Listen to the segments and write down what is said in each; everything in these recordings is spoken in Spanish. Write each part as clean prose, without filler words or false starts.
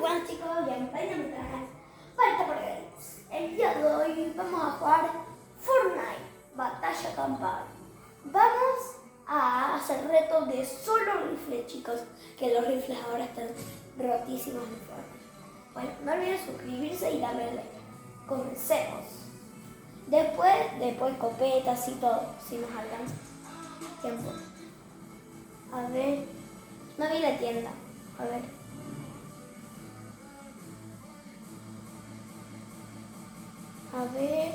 buenas chicos, bienvenidos a mi canal Falta por Games. El día de hoy vamos a jugar Fortnite Batalla Campal. Vamos a hacer retos de solo rifles, chicos, que los rifles ahora están rotísimos de Fortnite. Bueno, no olviden suscribirse y darle like. Comencemos. Después copetas y todo, si nos alcanza tiempo. A ver, no vi la tienda, a ver. A ver,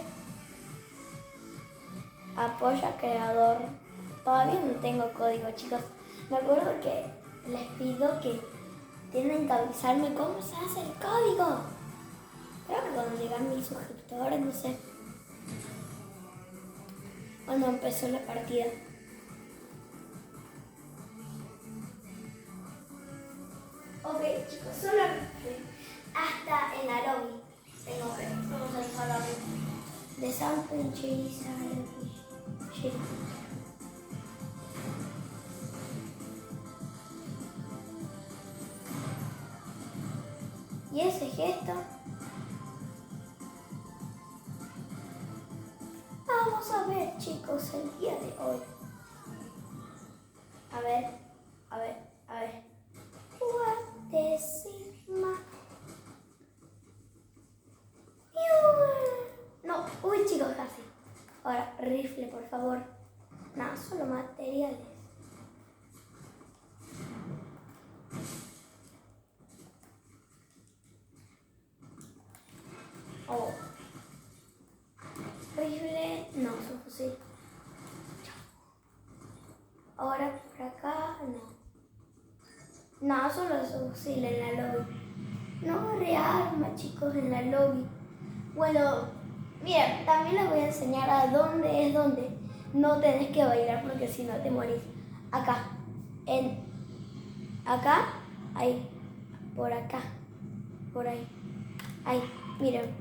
apoya creador. Todavía no tengo código, chicos. Me acuerdo que les pido que tienen que avisarme cómo se hace el código. Creo que cuando llegan mis suscriptores, no sé. Cuando empezó la partida. Ok, chicos, solo hasta en la lobby. Tengo que vamos a usar la de Sample Chase. Y ese gesto. Vamos a ver, chicos, el día de hoy. A ver. No, uy, chicos, casi. Ahora, rifle, por favor. Nada, solo materiales. Oh. Rifle, no, su fusil. Ahora por acá, no. No, solo su fusil en la lobby. No agarré arma, chicos, en la lobby. Bueno, mira, también les voy a enseñar a dónde es donde no tenés que bailar porque si no te morís. Acá, acá, ahí, por acá, por ahí, ahí, miren.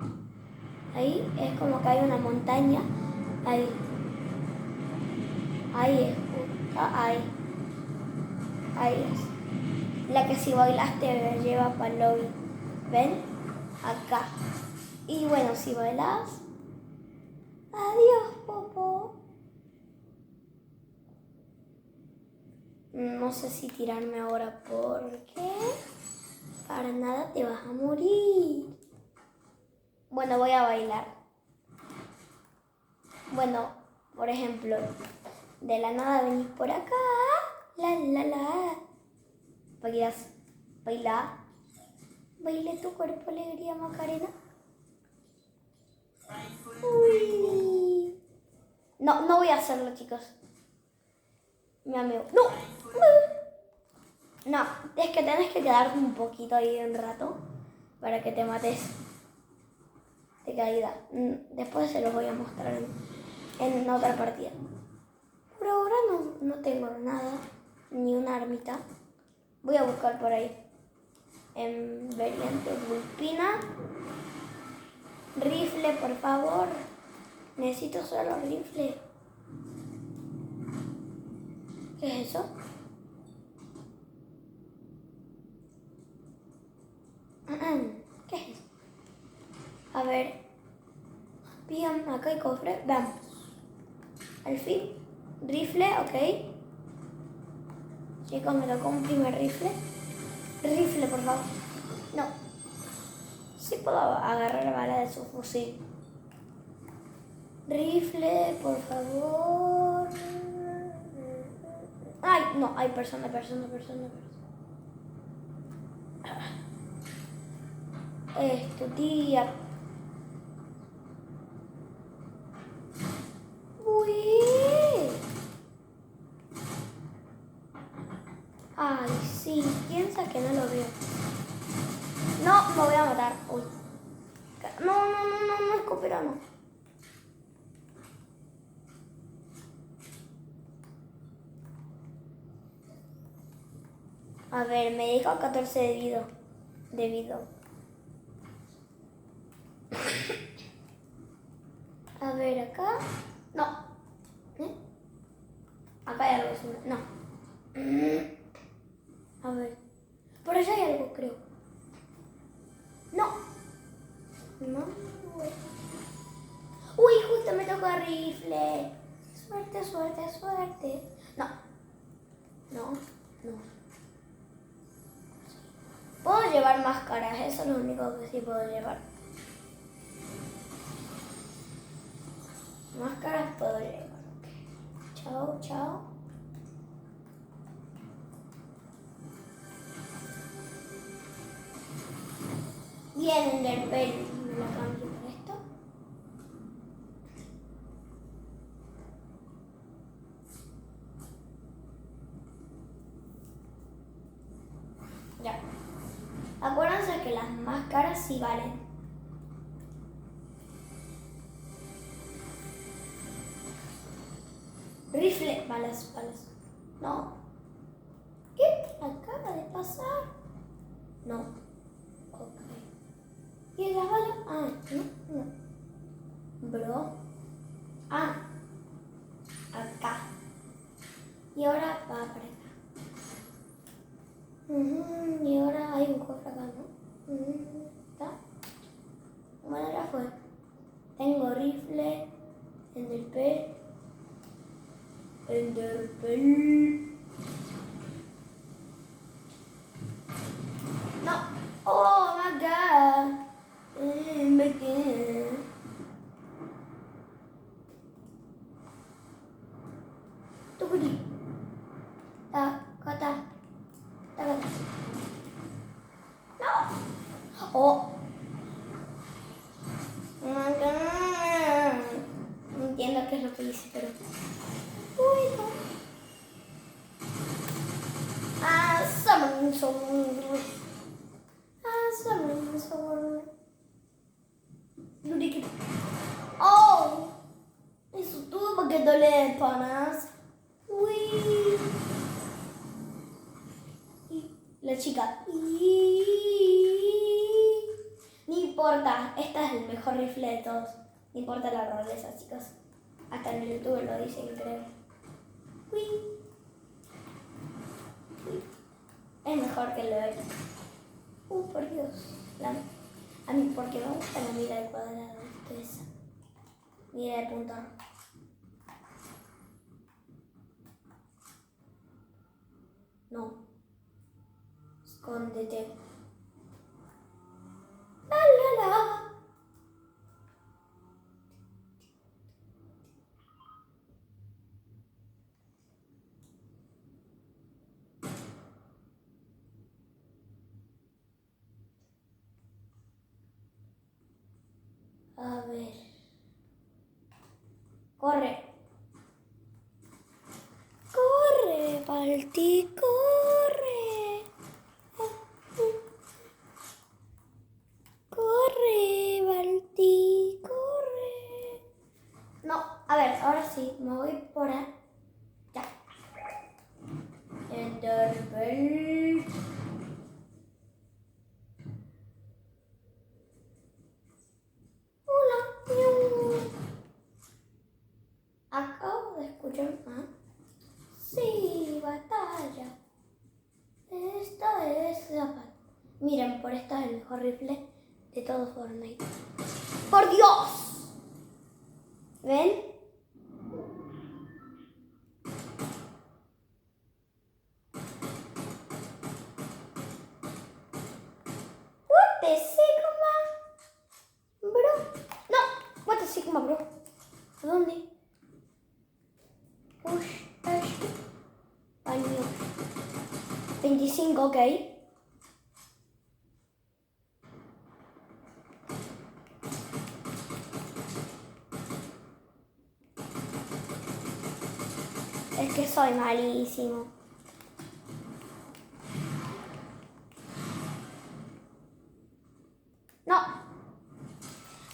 Ahí es como que hay una montaña, ahí es, ahí es. La que si bailaste me lleva para el lobby. ¿Ven? Acá. Y bueno, si bailas, adiós, Popo. No sé si tirarme ahora porque para nada te vas a morir. Bueno, voy a bailar. Bueno, por ejemplo, de la nada venís por acá. La. Bailas. Baila. Baile tu cuerpo, alegría, Macarena. Uy. No voy a hacerlo, chicos. Mi amigo. No. No, es que tenés que quedarte un poquito ahí un rato para que te mates de caída. Después se los voy a mostrar en otra partida. Por ahora no tengo nada, ni una armita. Voy a buscar por ahí. En variante Vulpina. Rifle, por favor. Necesito solo rifle. ¿Qué es eso? ¿Qué es eso? A ver. Bien, acá hay cofre. Vamos. Al fin. Rifle, ok. Chicos, me tocó un primer rifle. Rifle, por favor. No. Sí puedo agarrar la bala de su fusil. Rifle, por favor. Ay, no, hay persona. Esto, tía. Uy. Ay, sí, piensa que no lo veo. No, me voy a matar. Uy. No, escupirá, no. A ver, me dijo 14 de vida. A ver, acá. No. Acá hay algo. No. A ver. Por allá hay algo, creo. No. Uy, justo me tocó rifle. Suerte, suerte, suerte. No. No, no. Puedo llevar máscaras, eso es lo único que sí puedo llevar. Máscaras puedo llevar. Okay. Chao, chao. Bien, el pelo. Me lo cambio por esto. Ya. Acuérdense que las máscaras sí valen. Rifle, balas, balas. No. ¿Qué acaba de pasar? No. Ok. ¿Y las balas? Ah, no, no. Bro. Ah. Acá. Y ahora va para acá. Y ahora hay un cofre acá, ¿no? ¿Está? Bueno, ya fue. Tengo rifle, enderpearl. No. Oh my god. Me quedé. Tucuri. Kata. No. Oh. No entiendo qué es lo que hice, pero... Uy, no. Summon sword. Summon sword. Oh. Eso tuvo que doler, panas. Uy. La chica. No importa, esta es el mejor rifle de todos. No importa la rareza, chicos. Hasta en el YouTube lo dicen, creo. Uy. Es mejor que lo otro. Por Dios. A mí, porque me gusta la mira de cuadrado. Esa. Mira de punto. No. Escóndete. La la la. A ver. Corre. Corre, Balti, corre. Corre, Balti, corre. No, a ver, ahora sí, me voy por allá. Enderpearl. Acabo de escuchar. Sí, batalla. Esta es la batalla. Miren, por esta es el mejor rifle de todo Fortnite. ¡Por Dios! ¿Ven? What the Sigma? Bro. No, what the Sigma, bro. ¿A dónde? Push. Baño. 25, ok. Es que soy malísimo. No.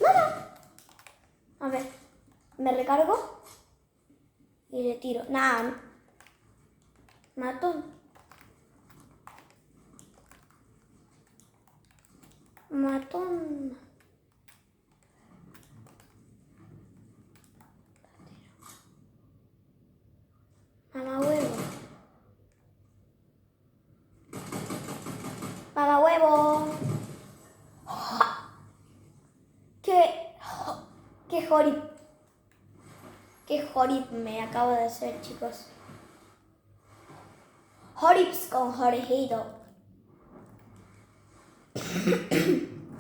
Nada. A ver. Me recargo. Y le tiro. Nada. Matón. Matón. Mamá huevo. Mamá huevo. horip. Qué horip me acabo de hacer, chicos. Horips con Jorgito.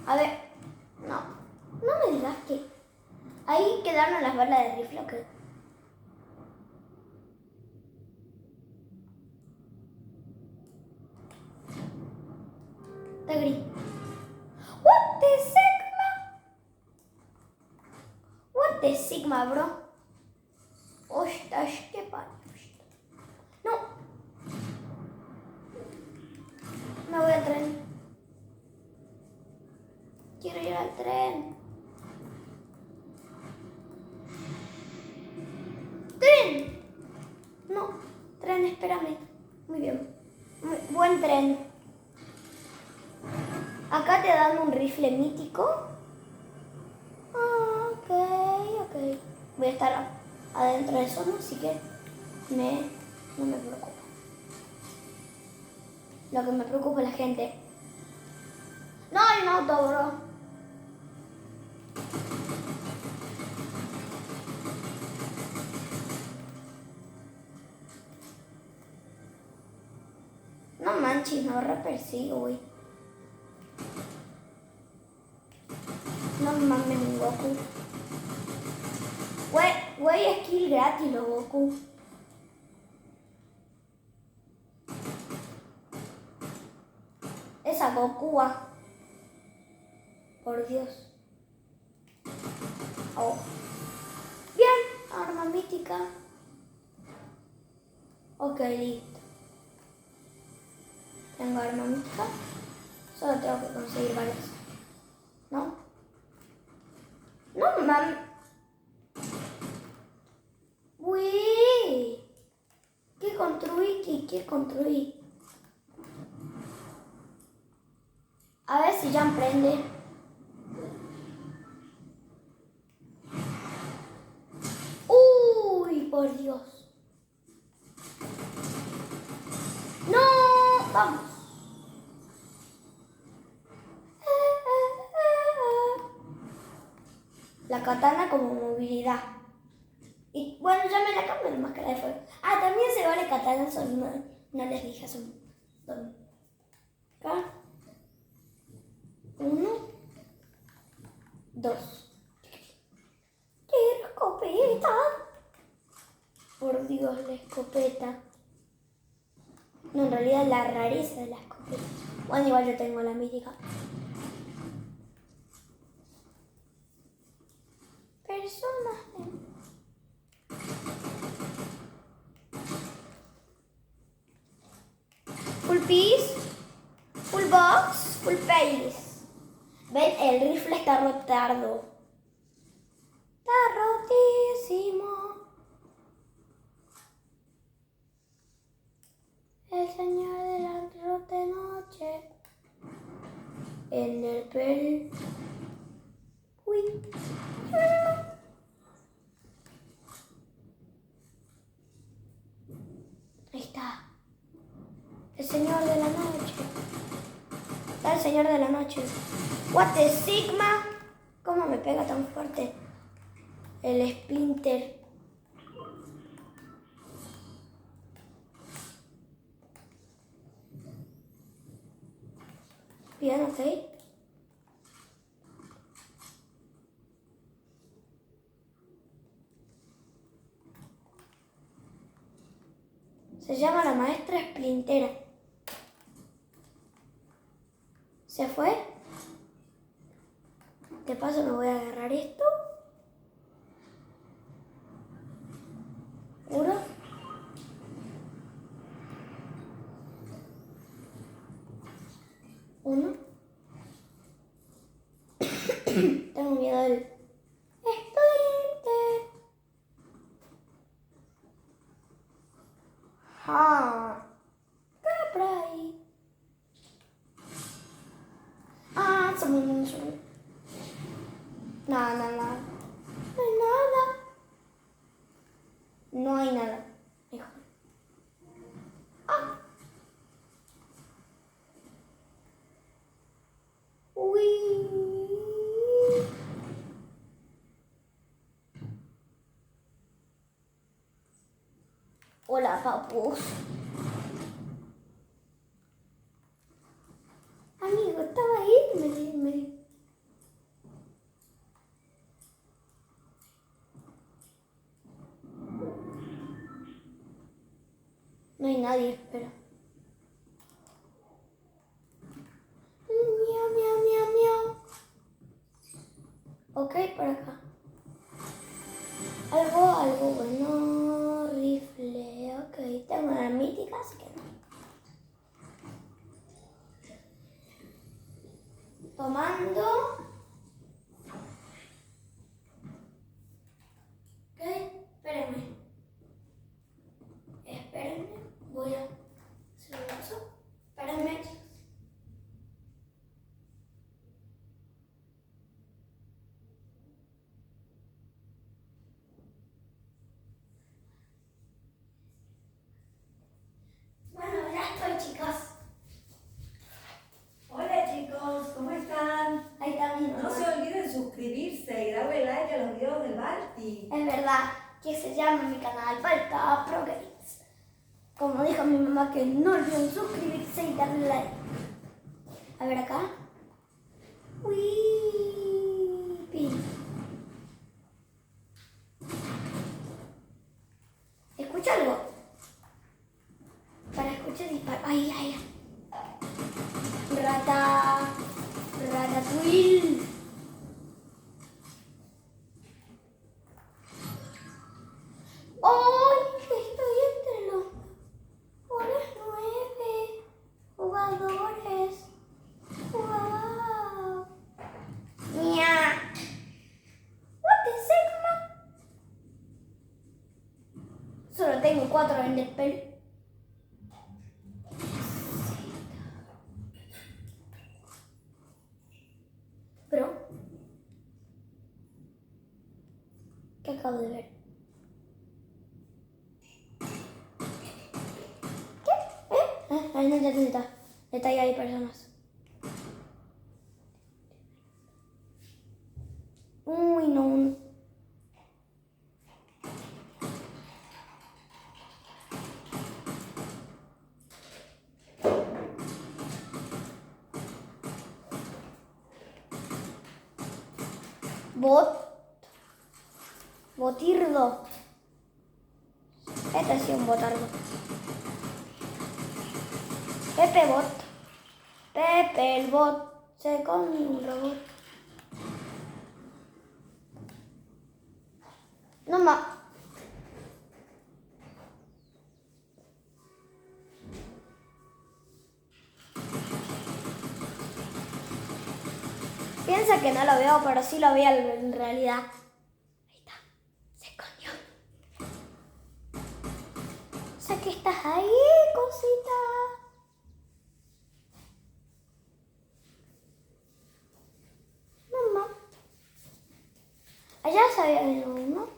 A ver. No. No me digas que... Ahí quedaron las balas de rifle, ¿ok? Está gris. What the Sigma? What the Sigma, bro? Ostras, qué palo. No. Me voy al tren. Quiero ir al tren. ¡Tren! No. Tren, espérame. Muy bien. Buen tren. Acá te dan un rifle mítico. Ok. Voy a estar adentro de eso, ¿no? Así que no me preocupa. Lo que me preocupa es la gente. No hay un auto, bro. No manches, no repersigo, güey. No mames, Goku. Güey, skill gratis, lo Goku. Esa Goku, por Dios. Oh. Bien, arma mítica. Ok, listo. Tengo arma mítica. Solo tengo que conseguir varias. ¿No? No, mames. Uy. ¿Qué construí? ¿Qué construí? A ver si ya emprende. Uy, por Dios. No, vamos. La katana como movilidad. Y bueno, ya me la cambio de máscara de fuego. Ah, también se vale katana, no les dije, son acá. 1, 2. ¡Qué escopeta! Por Dios, la escopeta. No, en realidad la rareza de la escopeta. Bueno, igual yo tengo la mítica. Personas. Full piece, full box, full pace. ¿Ven? El rifle está rotado. Está rotísimo. El señor de la rota noche. En el pel. Uy. Ahí está. El señor de la noche. Está el señor de la noche. What the Sigma. ¿Cómo me pega tan fuerte? El Splinter. Bien, ok. Se llama la maestra Splintera. ¿Se fue? De paso me voy a agarrar esto. ¿Uno? ¿Uno? Tengo miedo del Splinter. Ah. ¿Qué hay por ahí? Ah, somos. No. No hay nada. No hay nada. Mejor. Ah. Uy. Uf. Amigo, estaba ahí, No hay nadie, espera. Miau, miau, miau, miau. Ok, por acá. Algo bueno. Rifle, ok. Tengo una mítica, así que no. Tomando. Ok, espérenme. Voy a hacer un paso. Espérenme, chicos. Bueno, ya estoy, chicos. Hola chicos, ¿cómo están? Ahí está mi mamá. No se olviden suscribirse y darle like a los videos del Balti. Es verdad que se llama mi canal Balta Pro Games. Como dijo mi mamá, que no olviden suscribirse y darle like. A ver acá. Uy, pin. ¿Escucha algo? Para escuchar disparo. Ay, ay, ay. Ratatouille. ¡Ay! Estoy entre los mejores 9 jugadores. ¡Wow! ¡Mia! What the Sigma? Solo tengo 4 en el pelo. Pero, ¿qué acabo de ver? ¿Qué? Ahí no está. Está ahí, hay personas. Uy, no. Botirdo. Este ha sido un botardo. Pepe Bot. Pepe el bot se comió un robot. No más. Piensa que no lo veo, pero sí lo veo en realidad. Ahí está. Se escondió. Sé que estás ahí, cosita. Mamá. Allá sabía de uno.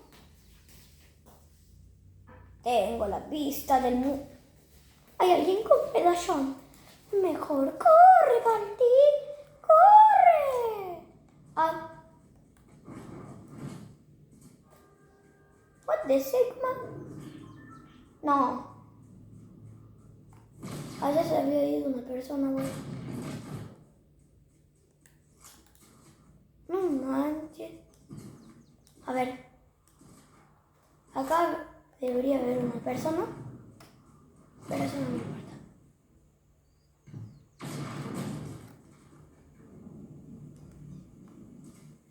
Tengo la vista del mundo. Hay alguien con medallón. Mejor corre, Balti. ¡Corre! Ah. What the Sigma? No. Allá se había ido una persona, güey. No manches. A ver. Acá debería haber una persona. Pero eso no me importa.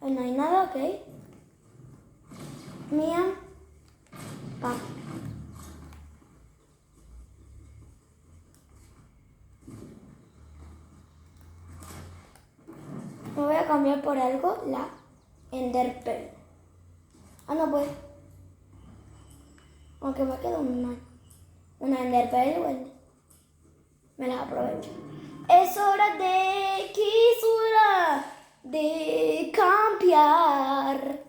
Ahí no hay nada, ok. Mía. Pa. Me voy a cambiar por algo la Enderpearl. Ah, no pues. Aunque me queda una Enderpearl, bueno. Me las aprovecho. Es hora de cambiar.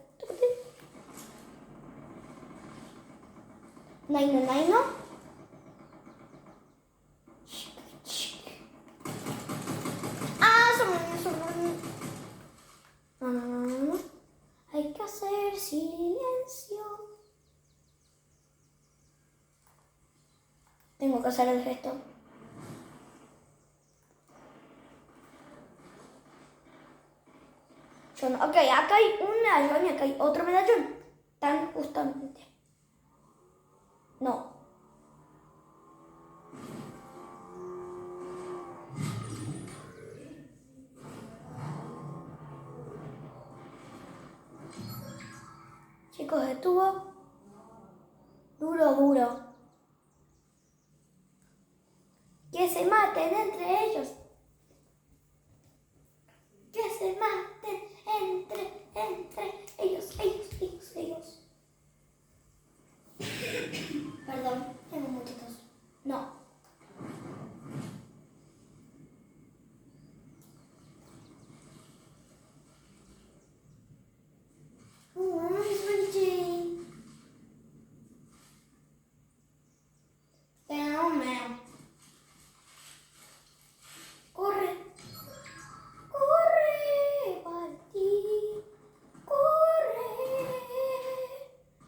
Naino. Ah, no. Hay que hacer silencio. tengo que hacer el gesto. Yo no. Ok, acá hay un medallón y acá hay otro medallón. Tan justamente. No. Chicos, estuvo duro. Que se maten entre ellos. Que se maten entre ellos. Perdón, tengo mucha tos. No. Corre, Balti, corre,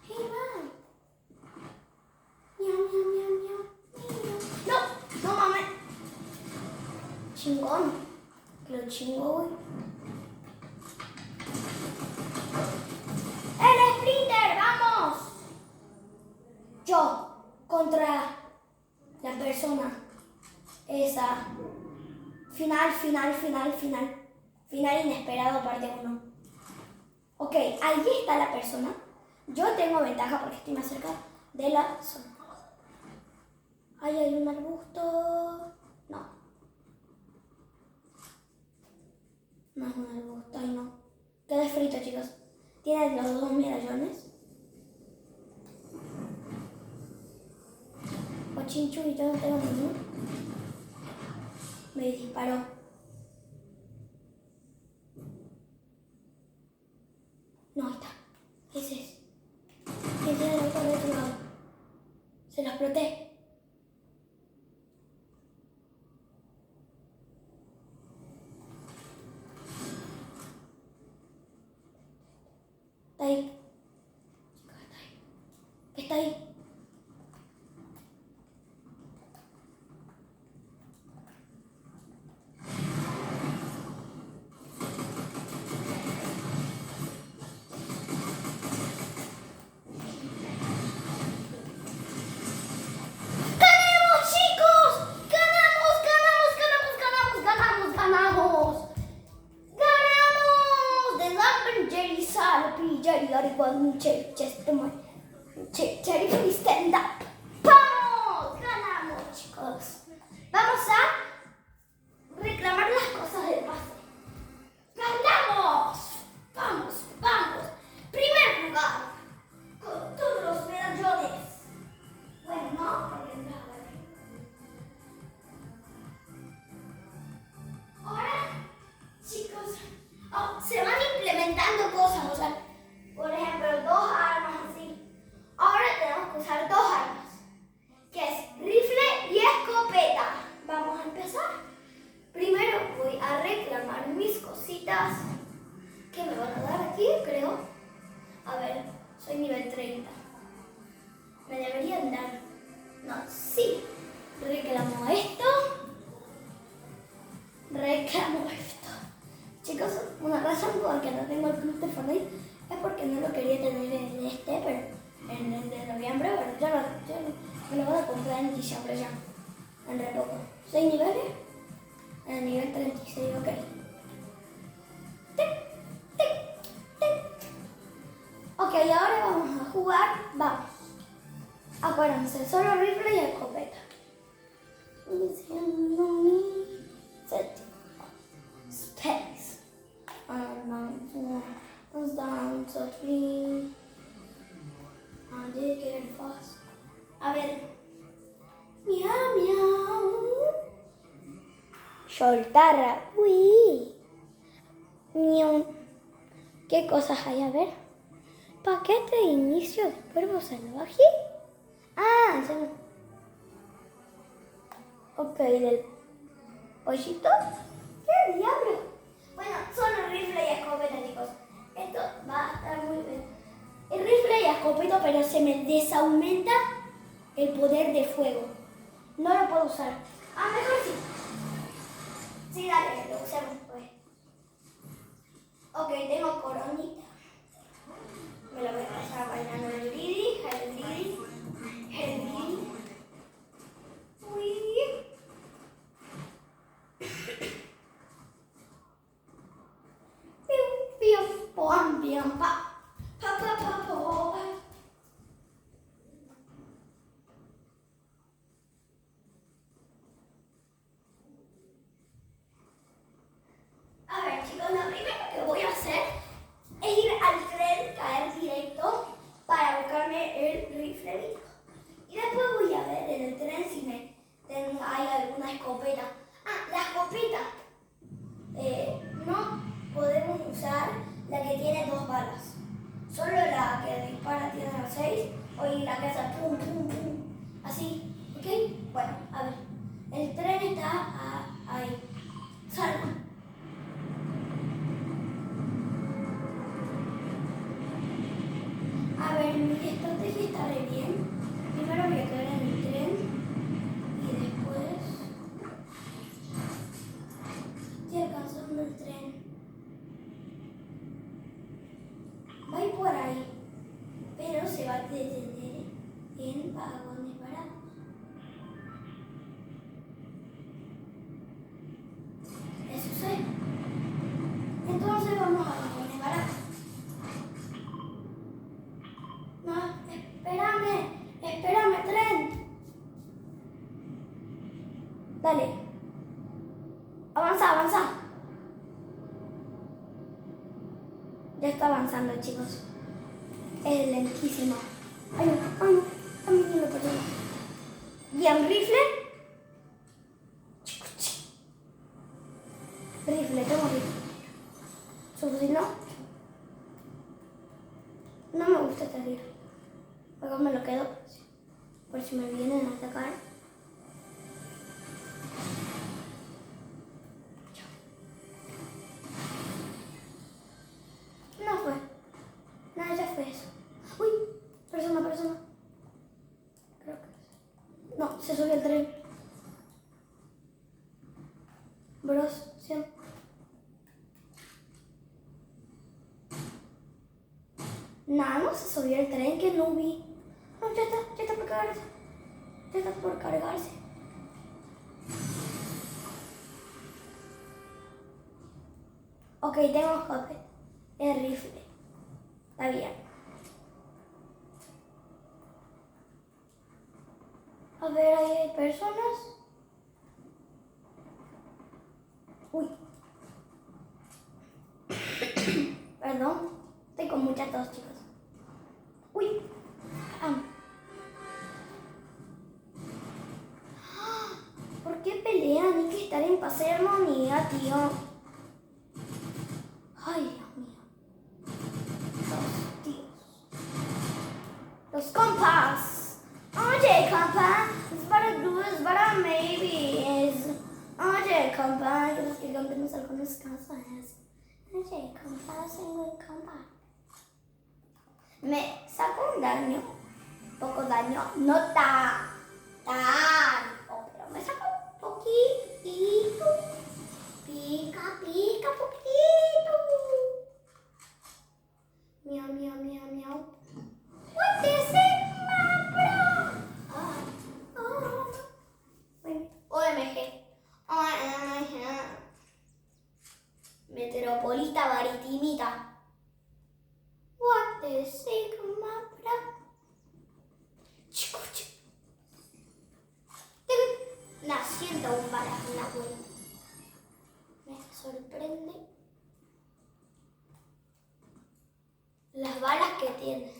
He-Man. Miau, miau, miau, miau, miau. No mames. Chingón. Lo chingo, güey. ¡El Splinter, vamos! Yo contra la persona esa. Final inesperado, parte 1. Ok, ahí está la persona. Yo tengo ventaja porque estoy más cerca de la zona. Ahí hay un arbusto. No. No es un arbusto, ahí no. Queda frito, chicos. Tiene los 2 medallones. Chinchu y yo no tengo ninguno. Me disparó. No, ahí está. Ese es. Ese es el otro lado. Se lo exploté. Está ahí. Está ahí. Cherry stand up. ¡Vamos! Ganamos, chicos. Vamos a reclamar las cosas del pase. ¡Ganamos! Vamos. Primer lugar. Con todos los medallones. Bueno, no, porque no. Ahora, chicos, se van implementando cosas, o sea, por ejemplo, 2 armas así. Ahora tenemos que usar 2 armas, que es rifle y escopeta. Vamos a empezar. Primero voy a reclamar mis cositas que me van a dar aquí, creo. A ver, soy nivel 30. Me deberían dar. No, sí. Reclamo esto. Chicos, una razón por la que no tengo el club de Fortnite es porque no lo quería tener en este, pero en el de noviembre, bueno, ya me lo voy a comprar en diciembre ya, en re poco. 6 niveles, en el nivel 36, ok. Ok, ahora vamos a jugar, vamos. Acuérdense, solo rifle y escopeta. Diciendo mi set. Space. Down to 3. I did get it fast. A ver. Miau, miau. Soltar. Uy. Miau. ¿Qué cosas hay? A ver. Paquete de inicio de cuervo salvaje. Ah, ya no. Ok, del pollito. ¿Qué diablo? Bueno, solo rifle y escopeta, chicos. Esto va a estar muy bien. El rifle y escopeta, pero se me desaumenta el poder de fuego. No lo puedo usar. Ah, mejor sí. Sí, dale, lo usemos pues. Ok, tengo coronita. Me lo voy a pasar bailando el Didi, el Didi, el Didi. Uy. Piu, piu, pom, pium, pa. Pa, pa, pa, po. A ver, chicos, lo primero que voy a hacer es ir al tren, caer directo para buscarme el rifle mítico. Y después voy a ver en el tren si hay alguna escopeta. Ah, la escopeta. No podemos usar la que tiene 2 balas. Solo la que dispara tiene 6 o la que hace pum, pum, pum. Así, ¿ok? Bueno, a ver. El tren está ahí. Salga. A ver, mi estrategia está re bien. Primero voy a caer en el tren y después estoy alcanzando el tren. Va a ir por ahí, pero se va a detener en vagones baratos. Eso sé. Entonces vamos a vagones baratos. No, espérame, tren. Dale. Avanza. Ya está avanzando, chicos. Es lentísimo. Ay, no. Están viniendo personas. Bien, rifle. Rifle, tengo rifle. Su fusil no. No me gusta esta rifle. Luego me lo quedo por si me vienen a atacar. No fue. Nada, ya fue eso. Uy, persona. Creo que no, se subió el tren. Bros, sí. Nada, no se subió el tren, que no vi. No, ya está por cargarse. Ya está por cargarse. Ok, tengo escape. El rifle. Está bien. A ver, ahí hay personas. Uy. Perdón. Estoy con mucha tos, chicos. Uy. ¿Por qué pelean? Hay que estar en paz de armonía, tío. Ay, Dios mío. Los tíos. Los compas. Oye, compa. Es para maybe. Oye, compa. Los que cantemos algunas cosas. Oye, compa, soy muy compa. Me sacó un daño. Poco daño. No tan. Pero me sacó un poquitito. Pica poquitito. Miau. What is it, bro? OMG. Metropolita Maritimita. What the sigma, bro? Naciendo un balas en la vuelta. Me sorprende las balas que tiene.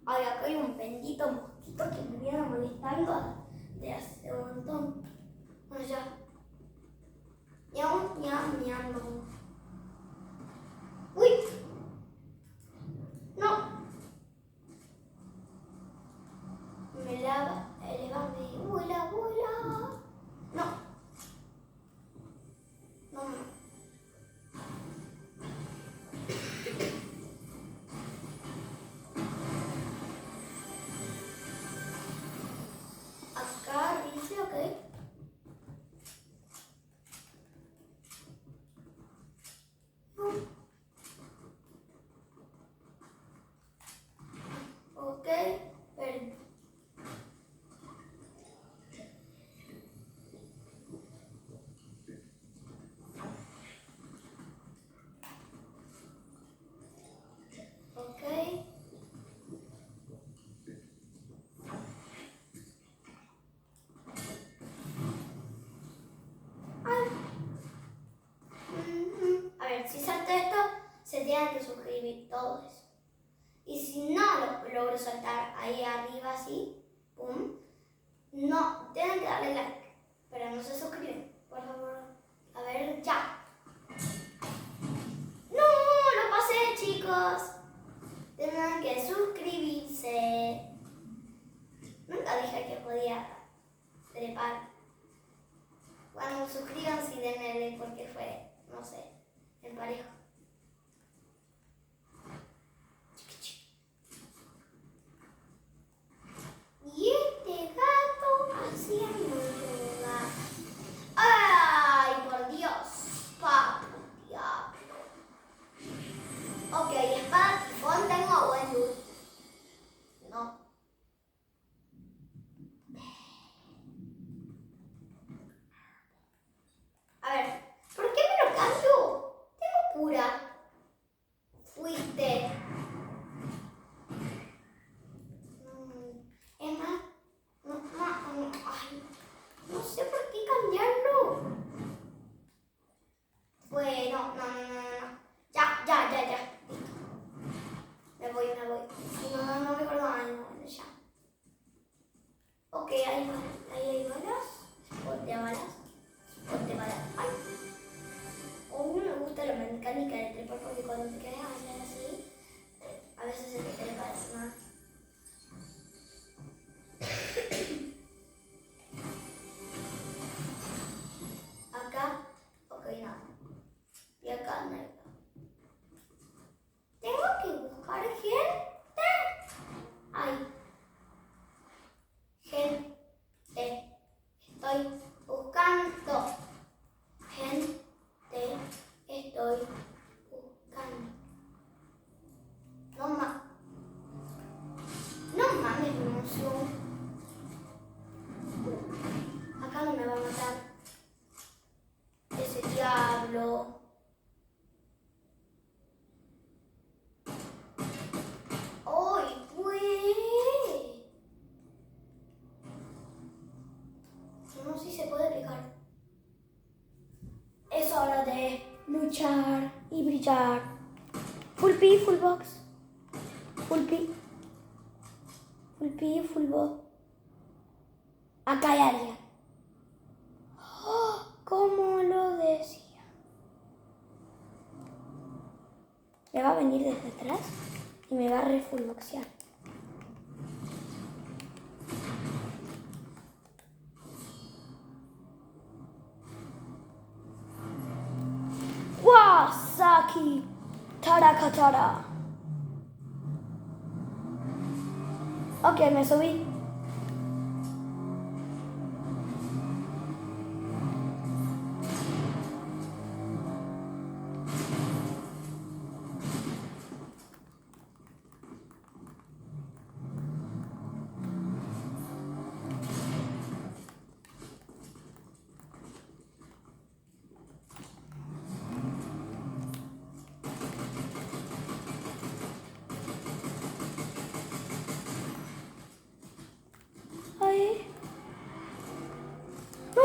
Ay, acá hay un bendito mosquito que me viene molestando de hace un montón. Allá. Miau. Uy. No. Me lava, elevame. Vuela. No. de esto, se tienen que suscribir todos. Y si no lo logro saltar ahí arriba así, pum, no, tienen que darle like, pero no se suscriben, por favor. A ver, ya. ¡No! ¡Lo pasé, chicos! Tienen que suscribirse. Nunca dije que podía trepar. Bueno, suscríbanse y denle like porque fue, no sé, en pareja. Y este gato haciendo yoga. ¡Ay, por Dios! ¡Papu, diablo! Ok, espada tifón tengo a buen luz. No. A ver, ¿por qué me lo cambio? Tengo pura. Fuiste. Es más, ay, no sé por qué cambiarlo. Fue, no. Ya. Listo. Me voy. No recuerdo. Ay, no, ya. Ok, ahí hay balas. Spot de balas. Ay. A mí me gusta la mecánica de trepar porque cuando te quedas así, a veces se te trepa más. Acá, ok, no. Y acá no. Tengo que buscar gente. Ay. Gente. Estoy buscando. Gente. Estoy buscando. No mames, emoción. Acá no me va a matar. Ese diablo. ¡Ay, güey! No sé si se puede picar. Es hora de luchar y brillar. Full P, full box. Full P. Full P, full box. Acá hay alguien. Oh, como lo decía. Me va a venir desde atrás y me va a refullboxear. Wasaki Tarakatara. Ok, me subí. Ay. No.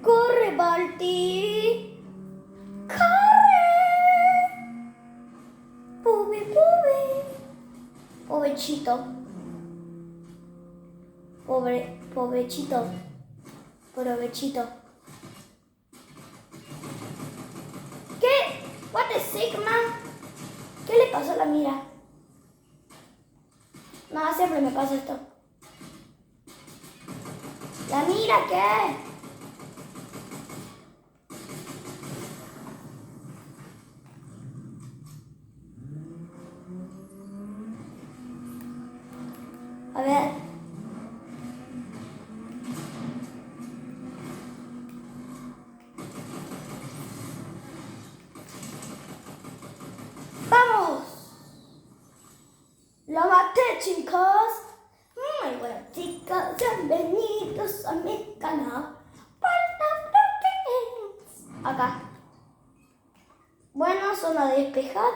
Corre, Balti. Corre. Pobrecito. Provechito. ¿Qué? What the Sigma? ¿Qué le pasó a la mira? No, siempre me pasa esto. ¿La mira qué? A ver. ¡Vamos! ¡Lo maté, chicos! Muy bueno, chicos. Bienvenidos a mi canal. Acá. Bueno, zona despejada.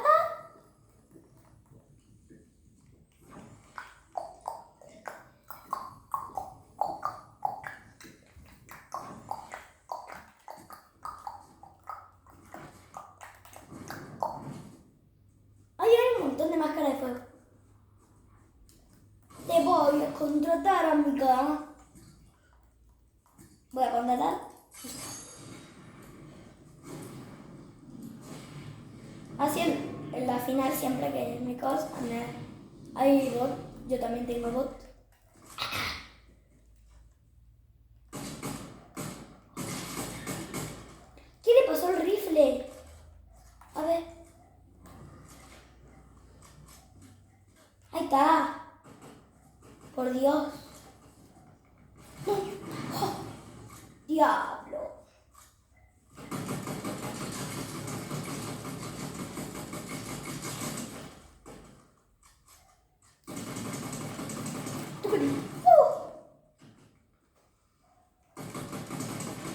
Hay un montón de máscaras de fuego. Te voy a contratar, amiga. Voy a contratar. Así en la final siempre que es mi cosa, hay bot. Yo también tengo bot. ¿Qué le pasó al rifle? A ver. Ahí está. Por Dios. No. Oh, diablo.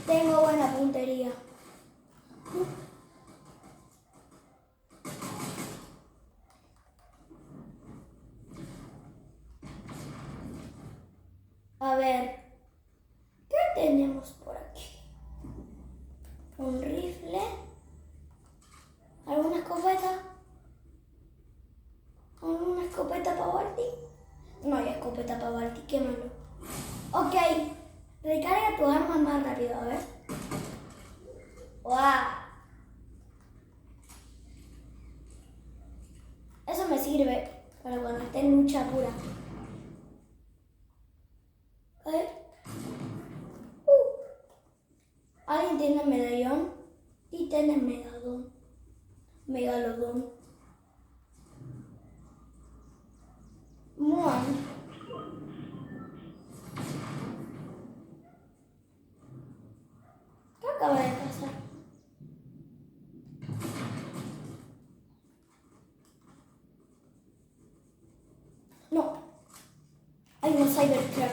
Tengo buena puntería. A ver, ¿qué tenemos por aquí? Un rifle. ¿Alguna escopeta? ¿Alguna escopeta para Balti? No hay escopeta para Balti, qué malo. Ok, recarga tu arma más rápido, a ver. ¡Wow! Eso me sirve para cuando esté en lucha pura. A ver. ¿Alguien tiene medallón? Y tiene megalodón. Megalodón. Muan. ¿Qué acaba de pasar? No. Hay un Cybertruck.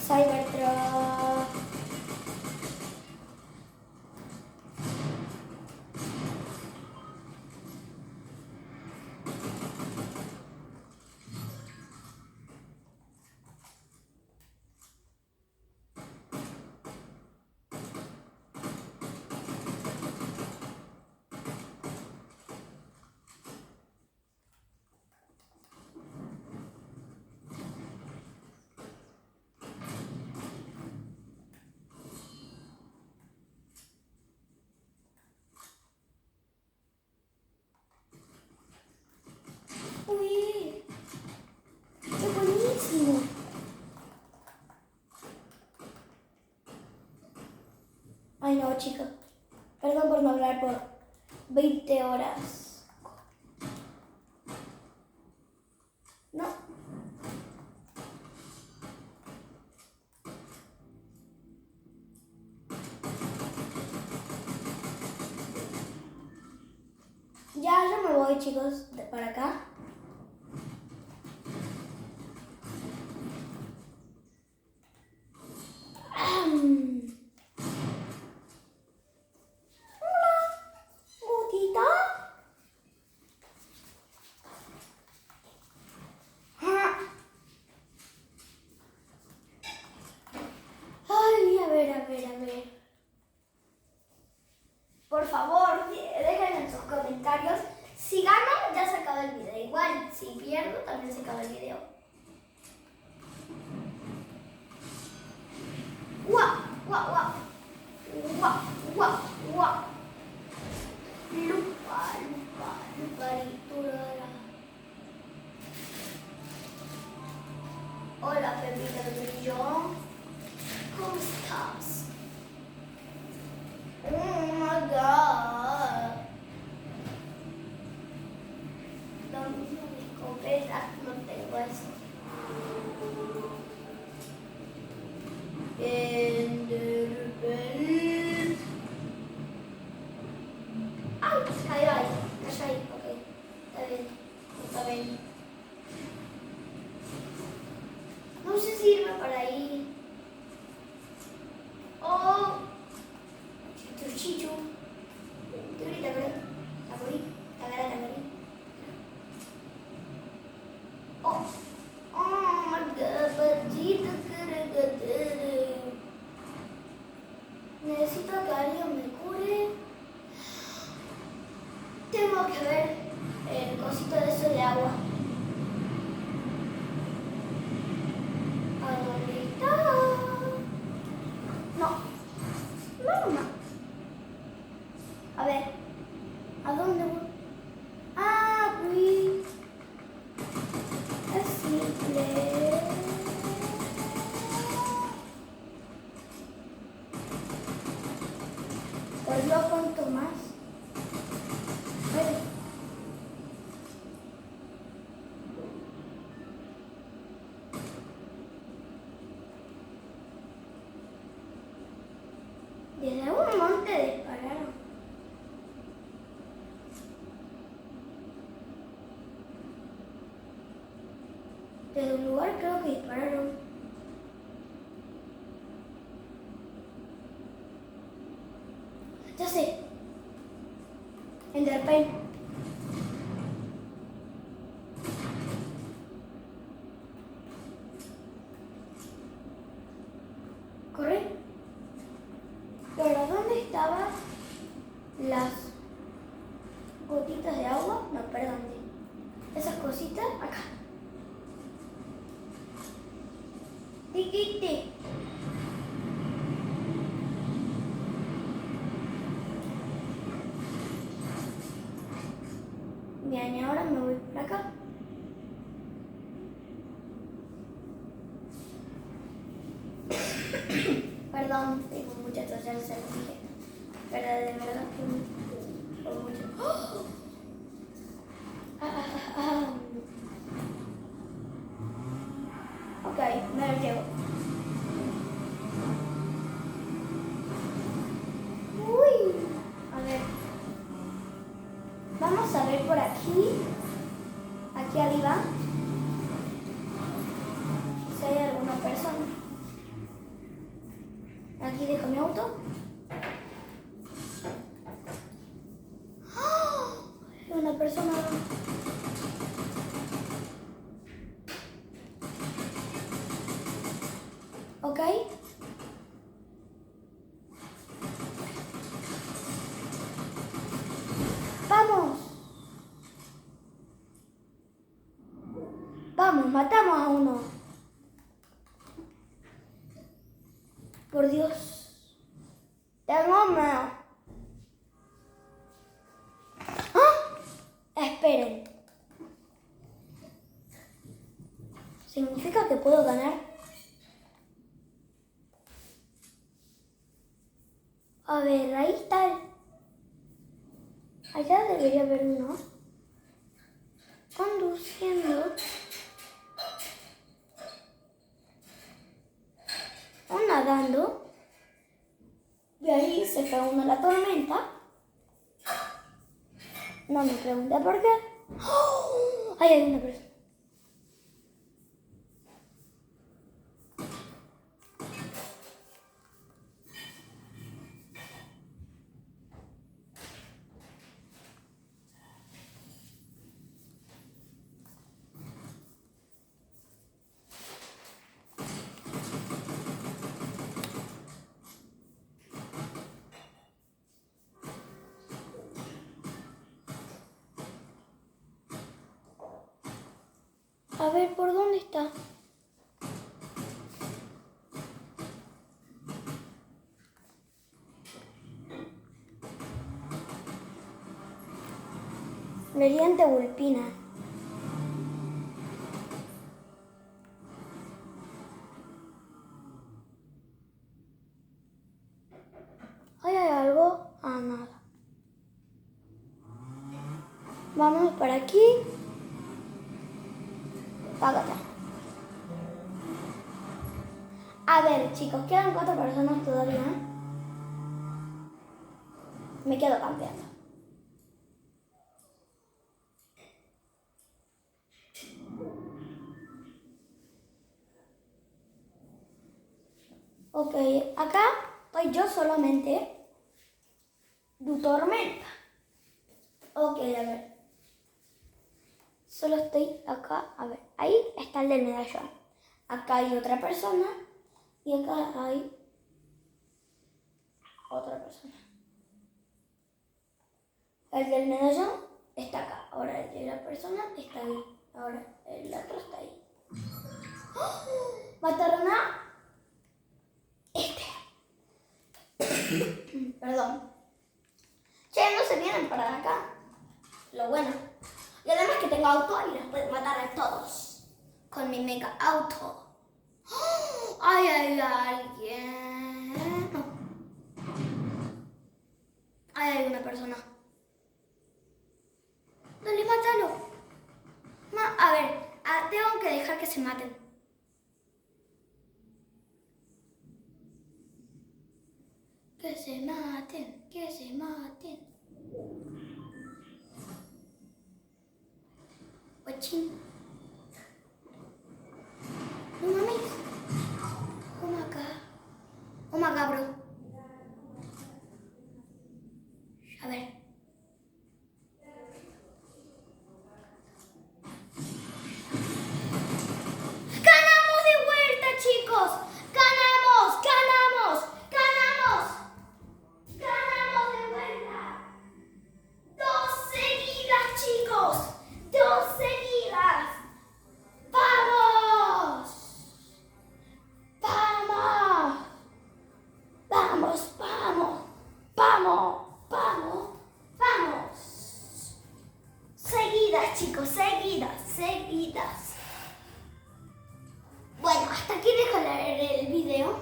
Cybertruck. Uy, qué buenísimo. Ay no, chicos. Perdón por no hablar por 20 horas. No. Ya, yo me voy, chicos, para acá. Ay, a ver, a ver, a ver. Por favor, dejen en sus comentarios. Si gano, ya se acaba el video. Igual, si pierdo, también se acaba el video. ¡Guau! ¡Guau, guau! ¡Guau, guau, guau! Lupa, lupa, lupa, hola, Pepita del Brillo. ¿Cómo estás? Oh my god. Lo mismo mi escopeta, no tengo eso. Enderbell. ¡Ay! Cayó ahí, ok. Está bien, está bien. por ahí. Oh, chichu, chichu. Turi, tacuri, tacuri, tacara, tacuri. Oh, oh, margapachito, caracatere. Necesito que alguien me cure. Tengo que ver el cosito de eso de agua. ¿A dónde está? No. No. A ver. ¿A dónde voy? Ah, oui. Es simple. Pues lo cuento más. A ver. Desde algún monte dispararon. Desde un lugar creo que dispararon. Ya sé. Enderpearl. Corre. Pero ¿dónde estaban las gotitas de agua? No, perdón. Esas cositas acá. Tic, tic, tic. Bien, y ahora me voy por acá. Perdón, tengo mucha tos, ya se lo dije. Pero de verdad que por mucho. ¡Oh! Ok, me lo llevo. Uy, a ver. Vamos a ver por aquí. Aquí arriba. Si hay alguna persona. Aquí dejo mi auto. ¡Oh! Hay una persona. Ok. ¡Vamos! ¡Vamos! ¡Matamos a uno! Por Dios. Tengo miedo. ¡Ah! Esperen. ¿Significa que puedo ganar? A ver, ahí está. Allá debería haber uno. Conduciendo. O nadando. Y ahí se fue uno la tormenta. No me pregunté por qué. ¡Oh! Ahí hay una persona. A ver, ¿por dónde está? Meriente Vulpina. ¿Ahí hay algo? Ah, nada. Vamos para aquí. Págate. A ver, chicos, quedan 4 personas todavía. Me quedo campeando. Ok, acá estoy yo solamente. Tu tormenta. Ok, a ver. Solo estoy acá. A ver, ahí está el del medallón. Acá hay otra persona. Y acá hay otra persona. El del medallón está acá. Ahora el de la persona está ahí. Ahora el otro está ahí. ¡Oh! Mataron a este. Perdón. Che, no se vienen para acá. Lo bueno. Y además que tengo auto y los puedo matar a todos. Con mi mega auto. ¡Oh! ¡Ay, hay alguien! No. Hay una persona. Dale, mátalo. A ver, tengo que dejar que se maten. Que se maten, que se maten. Guachín. No mames. Oh my god, bro. A ver. ¡Ganamos de vuelta, chicos! ¡Ganamos! ¡Ganamos! ¡Ganamos! ¡Ganamos de vuelta! 2 seguidas, chicos. 2 seguidas. ¡Vamos! ¡Vamos! ¡Vamos, vamos! ¡Vamos, vamos, vamos! Seguidas, chicos, seguidas, seguidas. Bueno, hasta aquí dejo el video.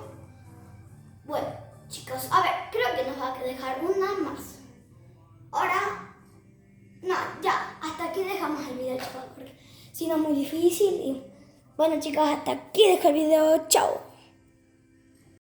Bueno, chicos, a ver, creo que nos va a dejar una más. Ahora, no, ya, hasta aquí dejamos el video, chicos, porque si no es muy difícil. Y bueno, chicos, hasta aquí dejo el video. Chao.